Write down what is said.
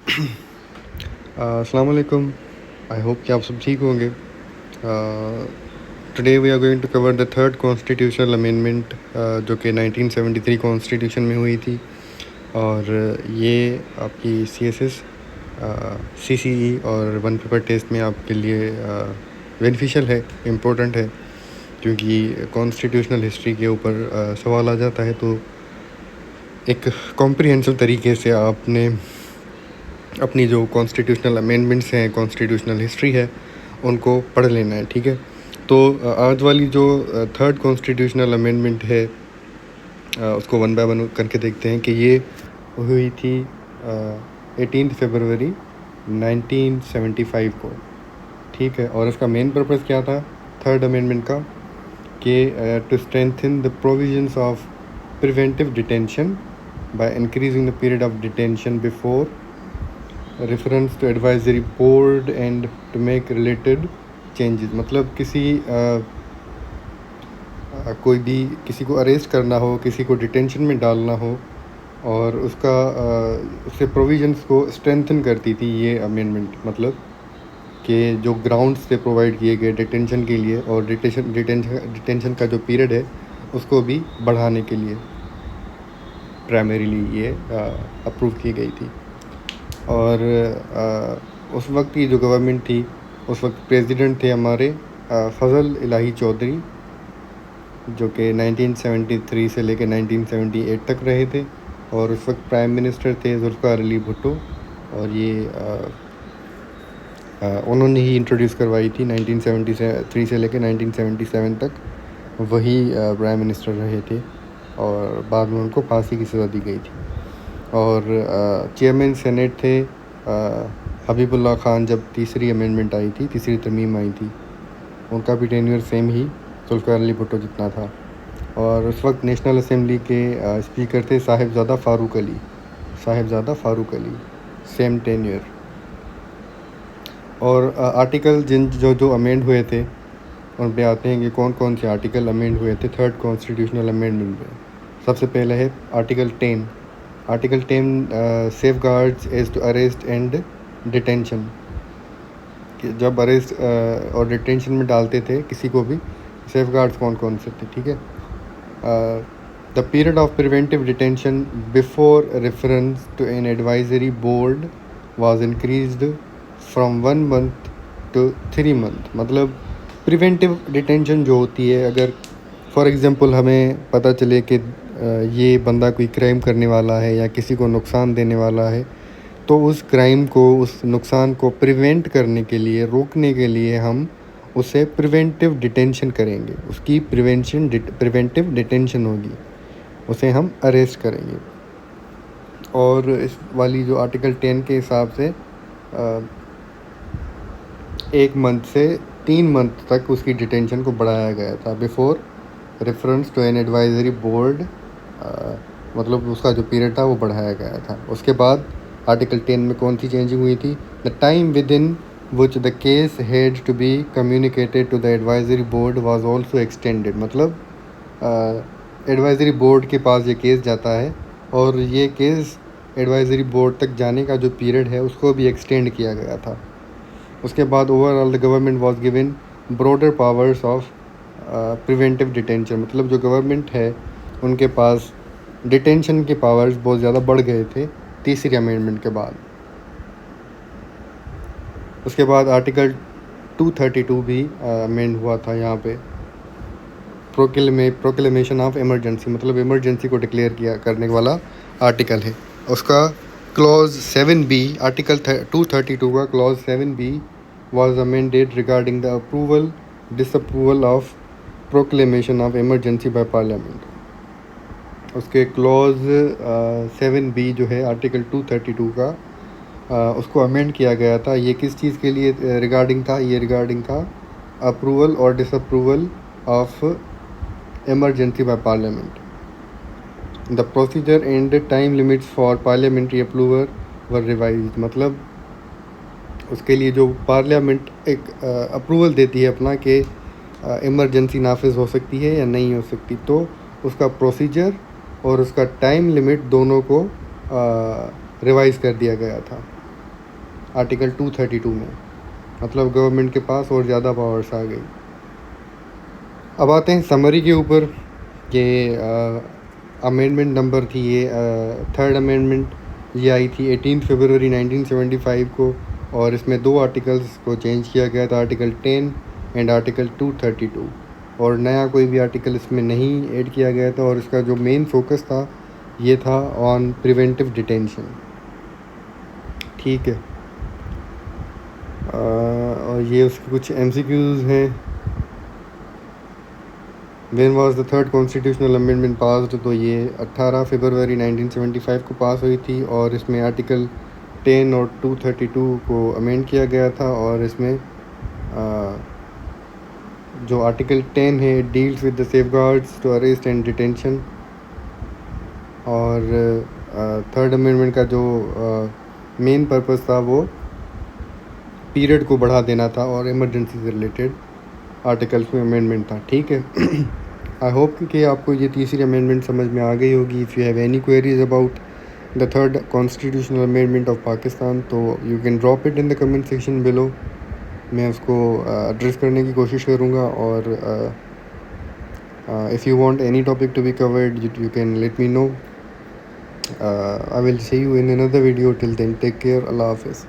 अस्सलाम वालेकुम। I hope कि आप सब ठीक होंगे। Today we are going to cover the third constitutional amendment जो कि 1973 कॉन्स्टिट्यूशन में हुई थी। और ये आपकी CSS, CCE और वन पेपर टेस्ट में आपके लिए बेनिफिशियल है, इम्पोर्टेंट है, क्योंकि कॉन्स्टिट्यूशनल हिस्ट्री के ऊपर सवाल आ जाता है तो एक कॉम्प्रिहेंसिव तरीके से आपने अपनी जो कॉन्स्टिट्यूशनल अमेंडमेंट्स हैं, कॉन्स्टिट्यूशनल हिस्ट्री है, उनको पढ़ लेना है। ठीक है, तो आज वाली जो थर्ड कॉन्स्टिट्यूशनल अमेंडमेंट है, उसको वन बाय वन करके देखते हैं कि ये हुई थी 18 फरवरी 1975 को। ठीक है, और इसका मेन पर्पस क्या था थर्ड अमेंडमेंट का, कि to strengthen the provisions of preventive detention by increasing the period of detention before reference to advisory board and to make related changes. मतलब कोई भी किसी को अरेस्ट करना हो, किसी को डिटेंशन में डालना हो, और उसके प्रोविजंस को स्ट्रेंथन करती थी ये अमेंडमेंट। मतलब कि जो ग्राउंड्स थे प्रोवाइड किए गए डिटेंशन के लिए, और डिटेंशन का जो पीरियड है उसको भी बढ़ाने के लिए प्राइमरीली ये अप्रूव की गई थी। और उस वक्त की जो गवर्नमेंट थी, उस वक्त प्रेसिडेंट थे हमारे फजल इलाही चौधरी, जो कि 1973 से लेकर 1978 तक रहे थे। और उस वक्त प्राइम मिनिस्टर थे जुल्फ़िकार अली भुट्टो, और ये उन्होंने ही इंट्रोड्यूस करवाई थी 1973 से लेकर 1977 तक। वही प्राइम मिनिस्टर रहे थे, और बाद में उनको फांसी की सज़ा दी गई थी। और चेयरमैन सेनेट थे हबीबुल्ला खान। जब तीसरी अमेंडमेंट आई थी, तीसरी तरमीम आई थी, उनका भी टेन्योर सेम ही जुल्फ़िकार अली भुट्टो जितना था। और उस वक्त नेशनल असेंबली के स्पीकर थे साहिबज़ादा फ़ारूक अली, सेम टेन्योर। और आर्टिकल जो अमेंड हुए थे, उन पे आते हैं कि कौन कौन से आर्टिकल अमेंड हुए थे थर्ड कॉन्स्टिट्यूशनल अमेंडमेंट में। सबसे पहले है article 10। Article 10 safeguards as to arrest and detention. जब अरेस्ट और डिटेंशन में डालते थे किसी को भी, सेफ गार्ड्स कौन कौन से थे। ठीक है, the period of preventive detention before reference to an advisory board was increased from 1 month to 3 month. मतलब प्रिवेंटिव डिटेंशन जो होती है, अगर फॉर एग्ज़ाम्पल हमें पता चले कि ये बंदा कोई क्राइम करने वाला है या किसी को नुकसान देने वाला है, तो उस क्राइम को, उस नुकसान को प्रिवेंट करने के लिए, रोकने के लिए हम उसे प्रिवेंटिव डिटेंशन करेंगे। उसकी प्रिवेंटिव डिटेंशन होगी, उसे हम अरेस्ट करेंगे। और इस वाली जो आर्टिकल 10 के हिसाब से 1 मंथ से 3 मंथ तक उसकी डिटेंशन को बढ़ाया गया था before reference to an advisory board. मतलब उसका जो पीरियड था वो बढ़ाया गया था। उसके बाद आर्टिकल 10 में कौन सी चेंजिंग हुई थी? The time within which the case had to be communicated to the advisory board was also extended. मतलब एडवाइजरी बोर्ड के पास ये केस जाता है, और ये केस एडवाइजरी बोर्ड तक जाने का जो पीरियड है उसको भी एक्सटेंड किया गया था। उसके बाद overall the government was given broader powers of preventive detention. मतलब जो गवर्नमेंट है उनके पास डिटेंशन के पावर्स बहुत ज़्यादा बढ़ गए थे तीसरी अमेंडमेंट के बाद। उसके बाद आर्टिकल 232 भी अमेंड हुआ था। यहाँ पे प्रोक्लेमेशन ऑफ इमरजेंसी, मतलब इमरजेंसी को डिक्लेयर किया करने वाला आर्टिकल है। उसका क्लॉज 7B, आर्टिकल 232 का clause 7B was amended regarding the disapproval of proclamation of emergency by parliament। उसके क्लॉज 7B जो है आर्टिकल 232 का, उसको अमेंड किया गया था। ये किस चीज़ के लिए रिगार्डिंग था? ये रिगार्डिंग था अप्रूवल और disapproval of emergency by parliament. The procedure and time limits for parliamentary approval were revised. मतलब उसके लिए जो पार्लियामेंट एक अप्रूवल देती है अपना कि इमरजेंसी नाफिज हो सकती है या नहीं हो सकती, तो उसका प्रोसीजर और उसका टाइम लिमिट दोनों को रिवाइज़ कर दिया गया था। आर्टिकल 232 में, मतलब गवर्नमेंट के पास और ज़्यादा पावर्स आ गई। अब आते हैं समरी के ऊपर कि अमेंडमेंट नंबर थी ये थर्ड अमेंडमेंट ये आई थी 18 फरवरी 1975 को, और इसमें 2 आर्टिकल्स को चेंज किया गया था, आर्टिकल 10 एंड आर्टिकल 232, और नया कोई भी आर्टिकल इसमें नहीं ऐड किया गया था। और इसका जो मेन फोकस था ये था ऑन प्रिवेंटिव डिटेंशन। ठीक है, और ये उसके कुछ MCQs हैं। When was the third constitutional amendment passed, तो ये 18 फरवरी 1975 को पास हुई थी, और इसमें आर्टिकल 10 और 232 को अमेंड किया गया था। और इसमें जो आर्टिकल 10 है deals with the safeguards to arrest and detention, और थर्ड अमेंडमेंट का जो मेन पर्पस था वो पीरियड को बढ़ा देना था, और इमरजेंसी से रिलेटेड आर्टिकल्स में अमेंडमेंट था। ठीक है, आई होप कि आपको ये तीसरी अमेंडमेंट समझ में आ गई होगी। If you have any queries about the third constitutional amendment of Pakistan, तो you can drop it in the comment section below. मैं उसको एड्रेस करने की कोशिश करूँगा, और if you want any topic to be covered you can let me know. I will see you in another video. Till then, take care. Allah Hafiz.